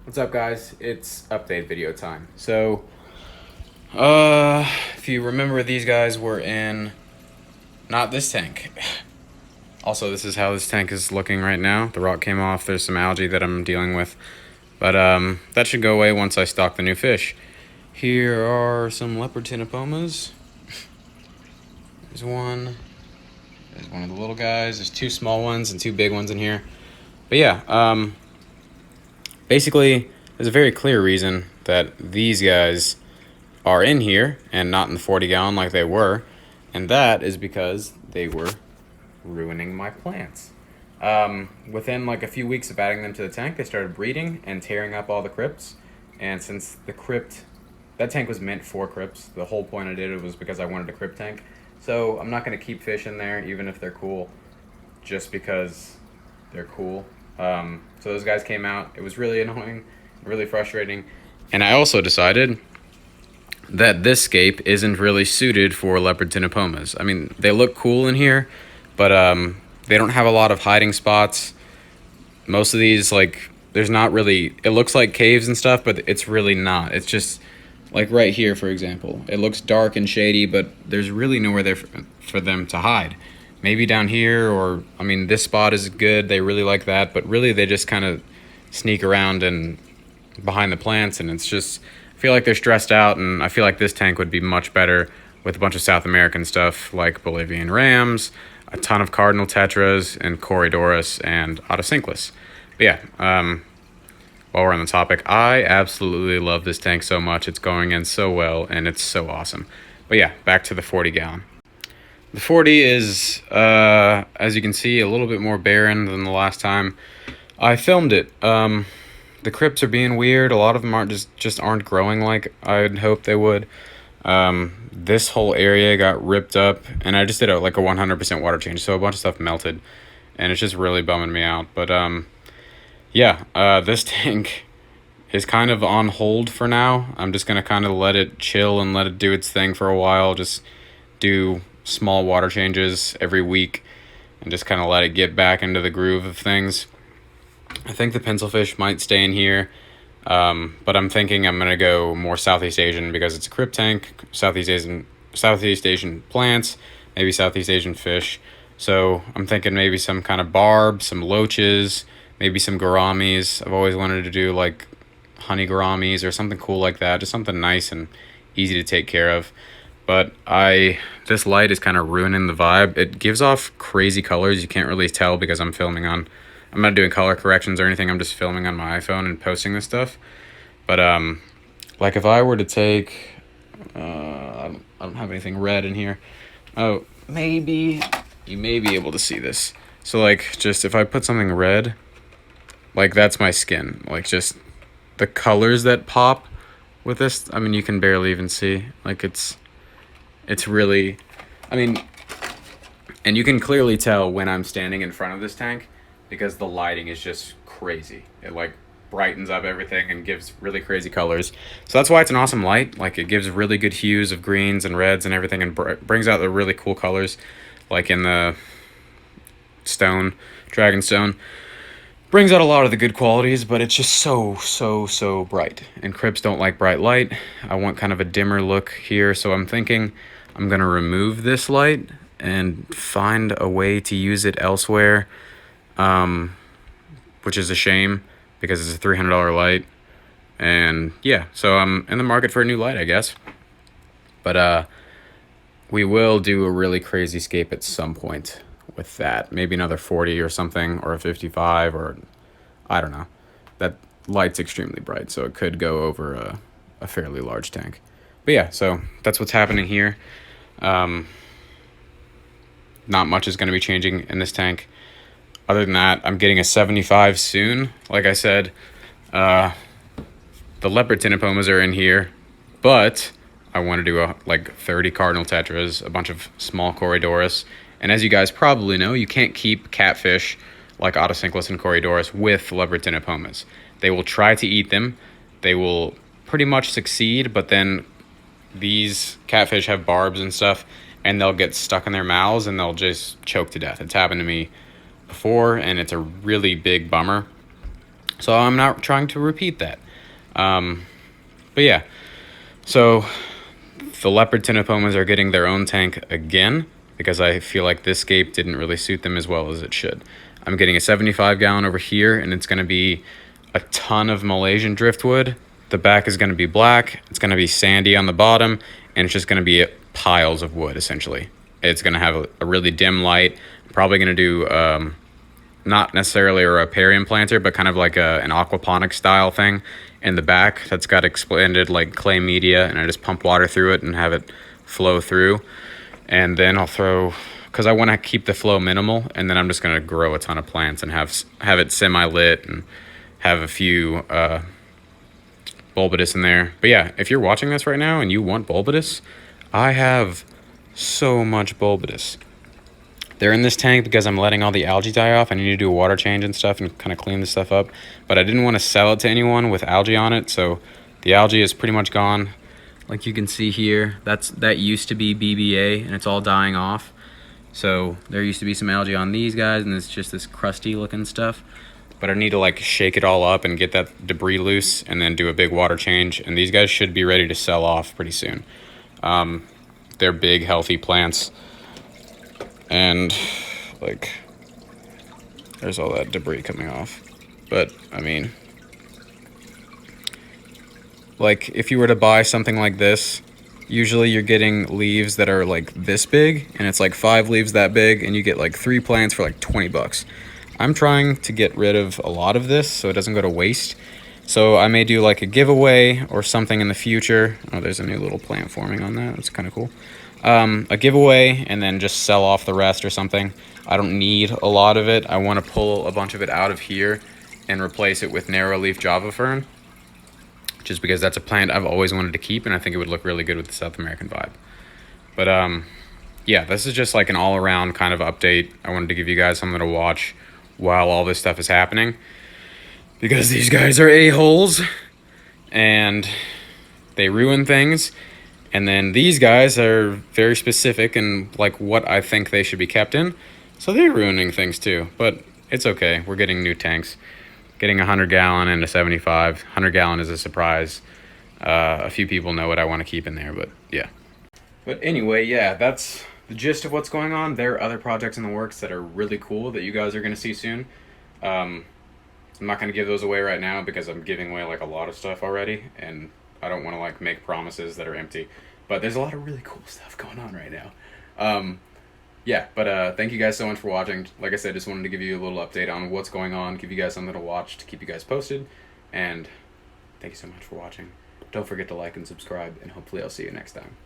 What's up, guys? It's update video time. So, if you remember, these guys were in not this tank. Also, this is how this tank is looking right now. The rock came off. There's some algae that I'm dealing with, but that should go away once I stock the new fish. Here are some leopard ctenopomas. There's one. There's one of the little guys. There's two small ones and two big ones in here. But yeah, basically, there's a very clear reason that these guys are in here and not in the 40 gallon like they were, and that is because they were ruining my plants. Within like a few weeks of adding them to the tank, they started breeding and tearing up all the crypts. And since that tank was meant for crypts, the whole point I did it was because I wanted a crypt tank. So I'm not going to keep fish in there, even if they're cool, just because they're cool. So those guys came out. It was really annoying, really frustrating. And I also decided that this scape isn't really suited for leopard ctenopomas. I mean, they look cool in here, but they don't have a lot of hiding spots. Most of these, like, there's not really, it looks like caves and stuff, but it's really not. It's just, like right here, for example. It looks dark and shady, but there's really nowhere there for them to hide. Maybe down here, or, I mean, this spot is good. They really like that, but really they just kind of sneak around and behind the plants, and it's just, I feel like they're stressed out, and I feel like this tank would be much better with a bunch of South American stuff like Bolivian rams, a ton of cardinal tetras, and corydorus and autosynclus. But yeah, while we're on the topic, I absolutely love this tank so much. It's going in so well, and it's so awesome. But yeah, back to the 40 gallon. The 40 is, as you can see, a little bit more barren than the last time I filmed it. The crypts are being weird. A lot of them aren't just aren't growing like I'd hoped they would. This whole area got ripped up, and I just did a 100% water change, so a bunch of stuff melted, and it's just really bumming me out. But yeah, this tank is kind of on hold for now. I'm just gonna kind of let it chill and let it do its thing for a while. Just do small water changes every week, and just kind of let it get back into the groove of things. I think the pencilfish might stay in here, but I'm thinking I'm gonna go more Southeast Asian because it's a crypt tank. Southeast Asian plants, maybe Southeast Asian fish. So I'm thinking maybe some kind of barb, some loaches, maybe some gouramis. I've always wanted to do like honey gouramis or something cool like that, just something nice and easy to take care of. But this light is kind of ruining the vibe. It gives off crazy colors. You can't really tell because I'm not doing color corrections or anything. I'm just filming on my iPhone and posting this stuff. But like if I were to take, I don't have anything red in here. Oh, maybe you may be able to see this. So like just if I put something red, like that's my skin. Like just the colors that pop with this. I mean, you can barely even see. Like it's really, I mean, and you can clearly tell when I'm standing in front of this tank because the lighting is just crazy. It like brightens up everything and gives really crazy colors. So that's why it's an awesome light. Like it gives really good hues of greens and reds and everything, and brings out the really cool colors, like in the dragon stone. Brings out a lot of the good qualities, but it's just so bright. And crypts don't like bright light. I want kind of a dimmer look here, so I'm thinking I'm gonna remove this light and find a way to use it elsewhere, which is a shame because it's a $300 light. And yeah, so I'm in the market for a new light, I guess. But we will do a really crazy scape at some point with that. Maybe another 40 or something, or a 55, or I don't know. That light's extremely bright, so it could go over a fairly large tank. But yeah, so that's what's happening here. Not much is going to be changing in this tank. Other than that, I'm getting a 75 soon. Like I said, the leopard ctenopomas are in here, but I want to do like 30 cardinal tetras, a bunch of small corydorus. And as you guys probably know, you can't keep catfish like autosynclus and corydorus with leopard ctenopomas. They will try to eat them. They will pretty much succeed, but then these catfish have barbs and stuff, and they'll get stuck in their mouths and they'll just choke to death. It's happened to me before, and it's a really big bummer. So I'm not trying to repeat that. But yeah, so the leopard ctenopomas are getting their own tank again because I feel like this scape didn't really suit them as well as it should. I'm getting a 75 gallon over here, and it's going to be a ton of Malaysian driftwood. The back is going to be black. It's going to be sandy on the bottom, and it's just going to be piles of wood, essentially. It's going to have a really dim light. I'm probably going to do not necessarily a riparian planter, but kind of like an aquaponic style thing in the back that's got expanded like clay media, and I just pump water through it and have it flow through. And then I'll throw, because I want to keep the flow minimal, and then I'm just going to grow a ton of plants and have it semi-lit and have a few bulbidus in there. But yeah, if you're watching this right now and you want bulbidus, I have so much bulbidus. They're in this tank because I'm letting all the algae die off. I need to do a water change and stuff and kind of clean this stuff up. But I didn't want to sell it to anyone with algae on it, so the algae is pretty much gone. Like you can see here, that used to be BBA, and it's all dying off. So there used to be some algae on these guys, and it's just this crusty looking stuff. But I need to like shake it all up and get that debris loose and then do a big water change. And these guys should be ready to sell off pretty soon. They're big, healthy plants. And like there's all that debris coming off. But I mean, like if you were to buy something like this, usually you're getting leaves that are like this big, and it's like 5 leaves that big, and you get like 3 plants for like 20 bucks. I'm trying to get rid of a lot of this so it doesn't go to waste. So I may do like a giveaway or something in the future. Oh, there's a new little plant forming on that. That's kind of cool. A giveaway, and then just sell off the rest or something. I don't need a lot of it. I want to pull a bunch of it out of here and replace it with narrow leaf java fern, just because that's a plant I've always wanted to keep, and I think it would look really good with the South American vibe. But yeah, this is just like an all-around kind of update. I wanted to give you guys something to watch while all this stuff is happening, because these guys are a-holes and they ruin things. And then these guys are very specific in like what I think they should be kept in, so they're ruining things too. But it's okay. We're getting new tanks. Getting a 100-gallon and a 75. 100-gallon is a surprise. A few people know what I want to keep in there, but yeah. But anyway, yeah, that's the gist of what's going on. There are other projects in the works that are really cool that you guys are going to see soon. I'm not going to give those away right now because I'm giving away like a lot of stuff already, and I don't want to like make promises that are empty. But there's a lot of really cool stuff going on right now. Yeah, but thank you guys so much for watching. Like I said, just wanted to give you a little update on what's going on, give you guys something to watch to keep you guys posted, and thank you so much for watching. Don't forget to like and subscribe, and hopefully I'll see you next time.